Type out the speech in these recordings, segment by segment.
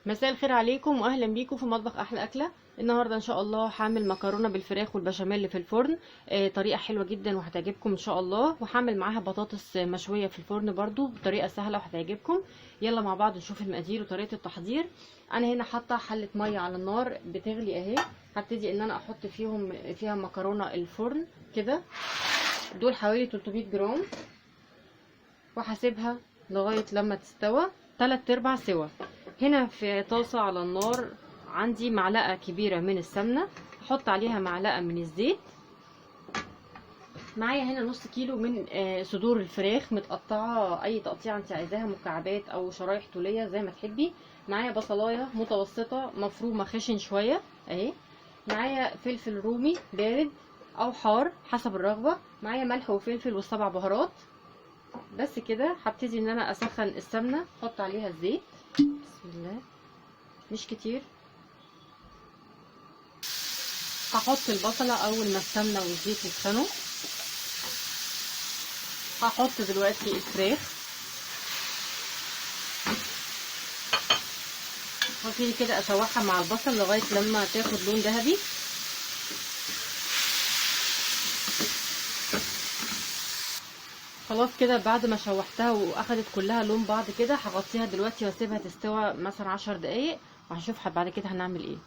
مساء الخير عليكم واهلا بيكم في مطبخ احلى اكله. النهارده ان شاء الله هعمل مكرونه بالفراخ والبشاميل في الفرن. طريقه حلوه جدا وهتعجبكم ان شاء الله، وهعمل معاها بطاطس مشويه في الفرن برضو بطريقه سهله وهتعجبكم. يلا مع بعض نشوف المقادير وطريقه التحضير. انا هنا حاطه حله ميه على النار بتغلي اهي. هبتدي ان انا احط فيها مكرونه الفرن كده. دول حوالي 300 جرام، وهسيبها لغايه لما تستوى 3/4 سوا. هنا في طاسه على النار عندي معلقه كبيره من السمنه، هحط عليها معلقه من الزيت. معايا هنا نص كيلو من صدور الفراخ متقطعه اي تقطيعه انت عايزاها، مكعبات او شرايح طوليه زي ما تحبي. معايا بصلايه متوسطه مفرومه خشن شويه اهي. معايا فلفل رومي بارد او حار حسب الرغبه. معايا ملح وفلفل والسبع بهارات. بس كده هبتدي ان انا اسخن السمنه، احط عليها الزيت بسم الله مش كتير. هحط البصله اول ما السمنه والزيت يسخنوا. هحط دلوقتي الفراخ، هبتدي كده اشوحها مع البصل لغايه لما تاخد لون ذهبي. خلاص كده بعد ما شوحتها واخدت كلها لون بعض كده هغطيها دلوقتي واسيبها تستوى مثلا 10 دقايق، وهشوف بعد كده هنعمل ايه.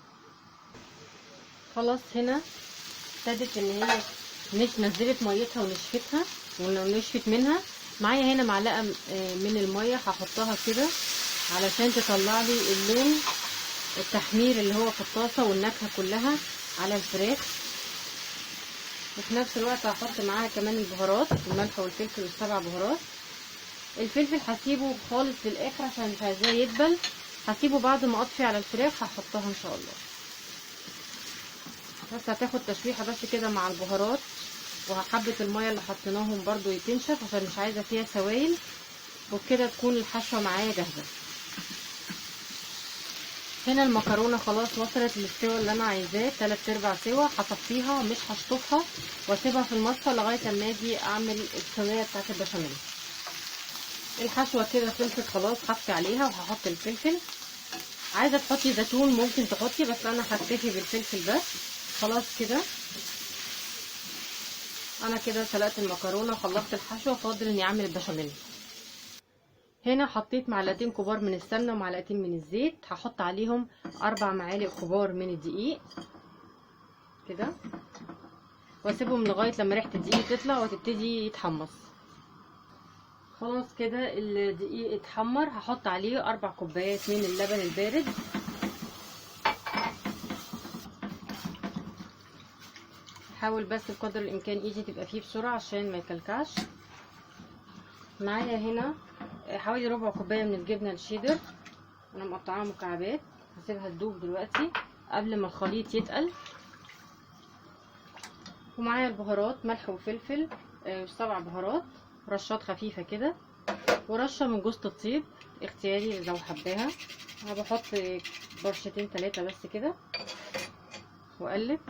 خلاص هنا ابتدت ان هي مش نزلت ميتها ونشفتها ونشفت منها. معايا هنا معلقه من الميه هحطها كده علشان تطلع لي اللون التحمير اللي هو في الطاسه والنكهه كلها على الفراخ. وفي نفس الوقت هحط معاها كمان البهارات، الملح والفلفل والسبع بهارات. الفلفل هسيبه خالص للاخر عشان مش عايزاه يدبل، هسيبه بعد ما اطفي على الفراخ هحطها ان شاء الله. بس هتاخد تشويحه بس كده مع البهارات، وحبه الميه اللي حطيناهم برضو يتنشف عشان مش عايزه فيها سوائل. وبكده تكون الحشوه معايا جاهزه. هنا المكرونه خلاص وصلت للسوا اللي انا عايزاه 3/4 سوا. هصفيها مش هشطفها واسيبها في المصفى لغايه اما اجي اعمل السويه بتاعت البشاميل. الحشوه كده خلصت خلاص، هطفي عليها وهحط الفلفل. عايزه تحطي زيتون ممكن تحطي، بس انا هكتفي بالفلفل بس. خلاص كده انا كده سلقت المكرونه وخلصت الحشوه، فاضل اني اعمل البشاميل. هنا حطيت معلقتين كبار من السمنه ومعلقتين من الزيت، هحط عليهم 4 معالق كبار من الدقيق كده، واسيبهم لغايه لما ريحه الدقيق تطلع وتبتدي يتحمص. خلاص كده الدقيق اتحمر، هحط عليه 4 كوبايات من اللبن البارد. حاول بس بقدر الامكان ايدي تبقى فيه بسرعه عشان ما يكلكعش. معايا هنا حوالي ربع كوبايه من الجبنه الشيدر، انا مقطعاها مكعبات. هسيبها تدوب دلوقتي قبل ما الخليط يتقل. ومعايا البهارات ملح وفلفل و7 بهارات، رشات خفيفه كده، ورشه من جوز الطيب اختياري لو حباها. انا بحط برشتين 3 بس كده واقلب.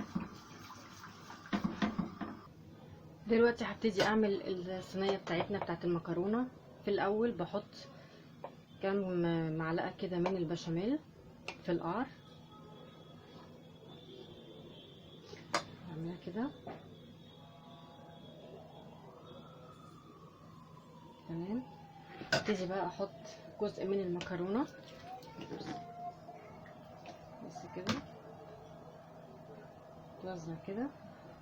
دلوقتي هبتدي اعمل الصينيه بتاعتنا بتاعت المكرونه. في الاول بحط كام معلقه كده من البشاميل في القعر، اعملها كده تمام. ابتدي بقى احط جزء من المكرونه بس كده، توزع كده.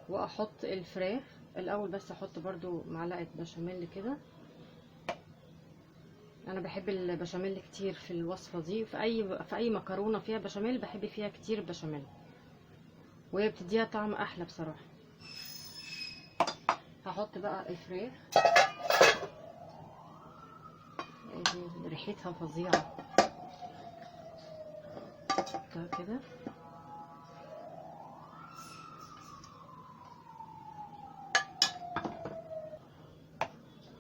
واحط الفراخ الاول، بس احط برضو معلقه بشاميل كده. انا بحب البشاميل كتير في الوصفه دي، في اي مكرونه فيها بشاميل بحب فيها كتير بشاميل، وهي بتديها طعم احلى بصراحه. هحط بقى الفراخ، ريحتها فظيعه كده.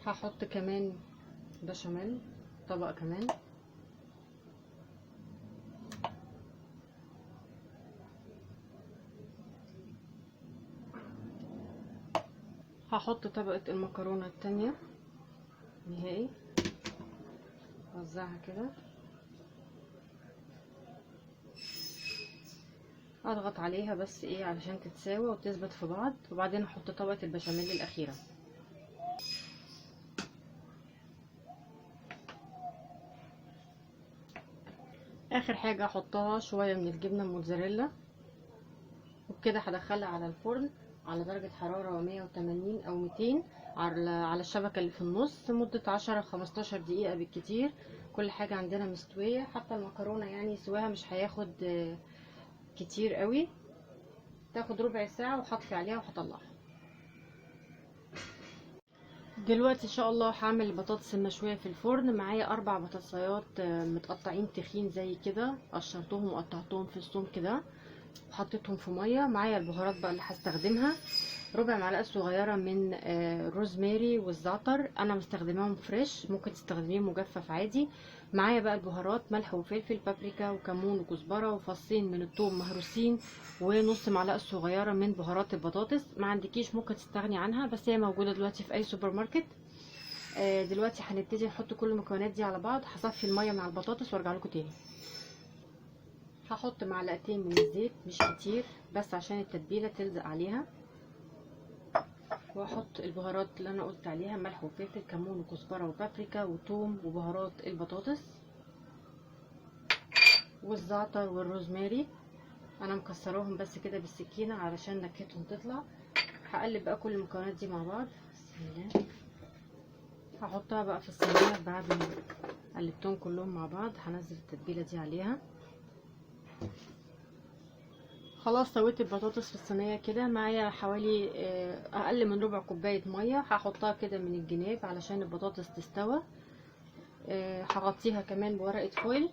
هحط كمان بشاميل طبق كمان. هحط طبقة المكرونة التانية نهائي، اوزعها كده. اضغط عليها بس ايه علشان تتساوى وتثبت في بعض، وبعدين احط طبقة البشاميل الاخيرة. اخر حاجة احطها شوية من الجبنة الموتزاريلا، وبكده هدخلها على الفرن على درجة حرارة 180 او 200 على الشبكة اللي في النص مدة 10-15 دقيقة بالكتير. كل حاجة عندنا مستوية، حتى المكرونة يعني سواها مش هياخد كتير قوي، تاخد ربع ساعة وهطفي عليها وهطلعها. دلوقتي ان شاء الله هعمل البطاطس المشوية في الفرن. معايا 4 بطاطسيات متقطعين تخين زي كده، قشرتهم وقطعتهم في الصوم كده وحطيتهم في ميه. معايا البهارات بقى اللي هستخدمها، ربع معلقه صغيره من الروزماري والزعتر، انا مستخدماهم فريش، ممكن تستخدميه مجفف عادي. معايا بقى البهارات ملح وفلفل، بابريكا وكمون وكزبره، وفصين من الثوم مهروسين، ونص معلقه صغيره من بهارات البطاطس. ما عندكيش ممكن تستغني عنها، بس هي موجوده دلوقتي في اي سوبر ماركت. دلوقتي هنبتدي نحط كل المكونات دي على بعض. هصفي الميه مع البطاطس وارجع لكم تاني. هحط معلقتين من الزيت مش كتير، بس عشان التتبيله تلزق عليها، واحط البهارات اللي انا قلت عليها، ملح وفلفل كمون وكزبره وبابريكا وثوم وبهارات البطاطس والزعتر والروزماري. انا مكسراهم بس كده بالسكينه علشان نكهتهم تطلع. هقلب بقى كل المكونات دي مع بعض. بسم الله. هحطها بقى في الصينيه بعد ما قلبتهم كلهم مع بعض. هنزل التتبيله دي عليها. خلاص سويت البطاطس في الصينيه كده. معايا حوالي اقل من ربع كوبايه ميه، هحطها كده من الجناب علشان البطاطس تستوى. هغطيها كمان بورقه فويل،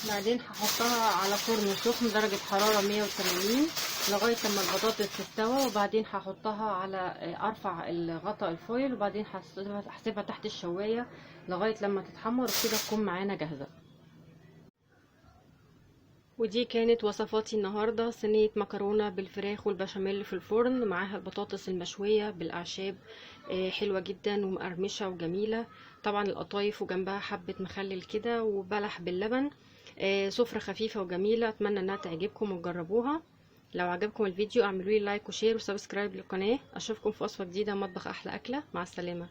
بعدين هحطها على فرن سخن درجه حراره 180 لغايه لما البطاطس تستوى، وبعدين هحطها على ارفع الغطاء الفويل، وبعدين هسيبها تحت الشوايه لغايه لما تتحمر، وكده تكون معانا جاهزه. ودي كانت وصفاتي النهاردة: صينية مكرونة بالفراخ والبشاميل في الفرن، معاها البطاطس المشوية بالأعشاب حلوة جدا ومقرمشة وجميلة. طبعا القطايف وجنبها حبة مخلل كده وبلح باللبن. سفرة خفيفة وجميلة، أتمنى أنها تعجبكم وتجربوها. لو عجبكم الفيديو اعملوا لي لايك وشير وسبسكرايب للقناة. أشوفكم في وصفة جديدة مطبخ أحلى أكلة. مع السلامة.